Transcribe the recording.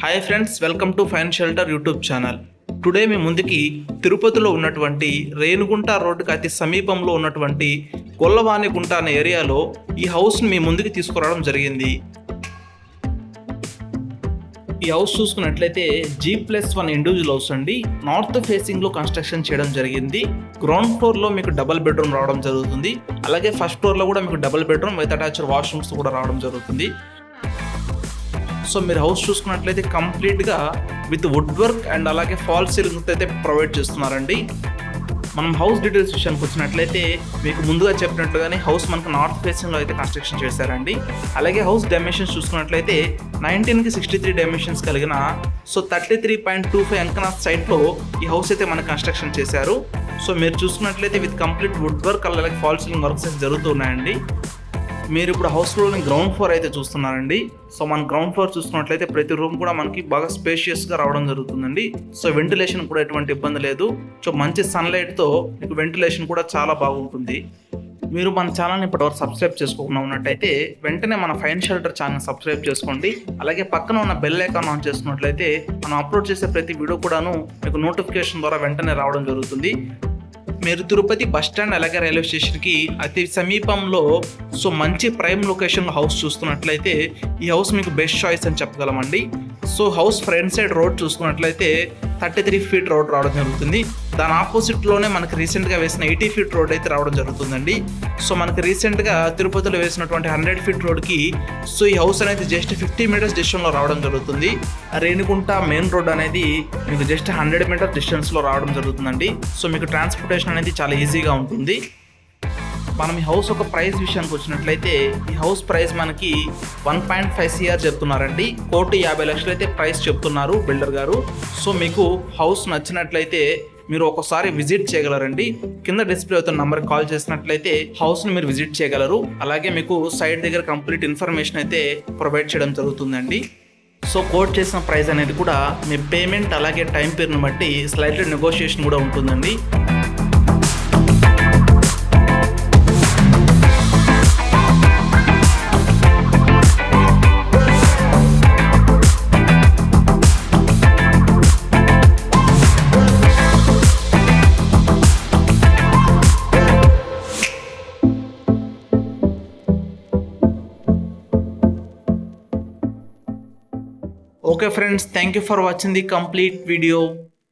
Hi friends, welcome to fine shelter YouTube channel. Today మీ ముందుకి తిరుపతిలో ఉన్నటువంటి రేణుగుంట రోడ్డుకి అతి సమీపంలో ఉన్నటువంటి గొల్లవాణిగుంట అనే ఏరియాలో ఈ హౌస్ని మీ ముందుకి తీసుకురావడం జరిగింది. ఈ హౌస్ చూసుకున్నట్లయితే G+1 ఇండివిజువల్ హౌస్ అండి. నార్త్ ఫేసింగ్లో కన్స్ట్రక్షన్ చేయడం జరిగింది. గ్రౌండ్ ఫ్లోర్లో మీకు డబుల్ బెడ్రూమ్ రావడం జరుగుతుంది. అలాగే ఫస్ట్ ఫ్లోర్లో కూడా మీకు double bedroom with attached washrooms కూడా రావడం జరుగుతుంది. సో మీరు హౌస్ చూసుకున్నట్లయితే కంప్లీట్గా విత్ వుడ్ వర్క్ అండ్ అలాగే ఫాల్ సీలింగ్ అయితే ప్రొవైడ్ చేస్తున్నారండి. మనం హౌస్ డీటెయిల్స్ విషయానికి వచ్చినట్లయితే మీకు ముందుగా చెప్పినట్టుగానే హౌస్ మనకు నార్త్ ఫేసింగ్లో అయితే కన్స్ట్రక్షన్ చేశారండి. అలాగే హౌస్ డైమెన్షన్స్ చూసుకున్నట్లయితే 19కి 63 డైమెన్షన్స్ కలిగిన 33.25 అంకనా సైట్లో ఈ హౌస్ అయితే మనకు కన్స్ట్రక్షన్ చేశారు. సో మీరు చూసుకున్నట్లయితే విత్ కంప్లీట్ వుడ్ వర్క్ అలాగే ఫాల్ సీలింగ్ వర్క్స్ అయితే జరుగుతున్నాయండి. మీరు ఇప్పుడు హౌస్లోని గ్రౌండ్ ఫ్లోర్ అయితే చూస్తున్నారండి. సో మన గ్రౌండ్ ఫ్లోర్ చూసుకున్నట్లయితే ప్రతి రూమ్ కూడా మనకి బాగా స్పేషియస్గా రావడం జరుగుతుందండి. సో వెంటిలేషన్ కూడా ఎటువంటి ఇబ్బంది లేదు. సో మంచి సన్లైట్తో మీకు వెంటిలేషన్ కూడా చాలా బాగుంటుంది. మీరు మన ఛానల్ని ఇప్పటివరకు సబ్స్క్రైబ్ చేసుకోకుండా ఉన్నట్టయితే వెంటనే మన ఫైన్ షెల్టర్ ఛానల్ సబ్స్క్రైబ్ చేసుకోండి. అలాగే పక్కన ఉన్న బెల్ ఐకాన్ ఆన్ చేసుకున్నట్లయితే మనం అప్లోడ్ చేసే ప్రతి వీడియో కూడాను మీకు నోటిఫికేషన్ ద్వారా వెంటనే రావడం జరుగుతుంది. మీరు తిరుపతి బస్ స్టాండ్ అలాగే రైల్వే స్టేషన్కి అతి సమీపంలో సో మంచి ప్రైమ్ లొకేషన్లో హౌస్ చూస్తున్నట్లయితే ఈ హౌస్ మీకు బెస్ట్ చాయిస్ అని చెప్పగలమండి. So house front side road చూసుకున్నట్లయితే 33 ఫీట్ రోడ్ రావడం జరుగుతుంది. దాని ఆపోజిట్లోనే మనకి రీసెంట్గా వేసిన 80 ఫీట్ రోడ్ అయితే రావడం జరుగుతుందండి. సో మనకి రీసెంట్గా తిరుపతిలో వేసినటువంటి 100 ఫీట్ రోడ్కి సో ఈ హౌస్ అనేది జస్ట్ 50 మీటర్స్ డిస్టెన్స్లో రావడం జరుగుతుంది. రేణిగుంట మెయిన్ రోడ్ అనేది మీకు జస్ట్ 100 మీటర్స్ డిస్టెన్స్లో రావడం జరుగుతుందండి. సో మీకు ట్రాన్స్పోర్టేషన్ అనేది చాలా ఈజీగా ఉంటుంది. మనం ఈ హౌస్ ఒక ప్రైస్ విషయానికి వచ్చినట్లయితే ఈ హౌస్ ప్రైస్ మనకి 1.5 CR చెప్తున్నారండి. 1,50,00,000 అయితే ప్రైస్ చెప్తున్నారు బిల్డర్ గారు. సో మీకు హౌస్ నచ్చినట్లయితే మీరు ఒకసారి విజిట్ చేయగలరండి. కింద డిస్ప్లే అవుతున్న నంబర్కి కాల్ చేసినట్లయితే హౌస్ని మీరు విజిట్ చేయగలరు. అలాగే మీకు సైట్ దగ్గర కంప్లీట్ ఇన్ఫర్మేషన్ అయితే ప్రొవైడ్ చేయడం జరుగుతుందండి. సో కోట్ చేసిన ప్రైస్ అనేది కూడా మీ పేమెంట్ అలాగే టైం పీరియడ్ని బట్టి స్లైట్లీ నెగోషియేషన్ కూడా ఉంటుందండి. Okay friends, thank you for watching the complete video.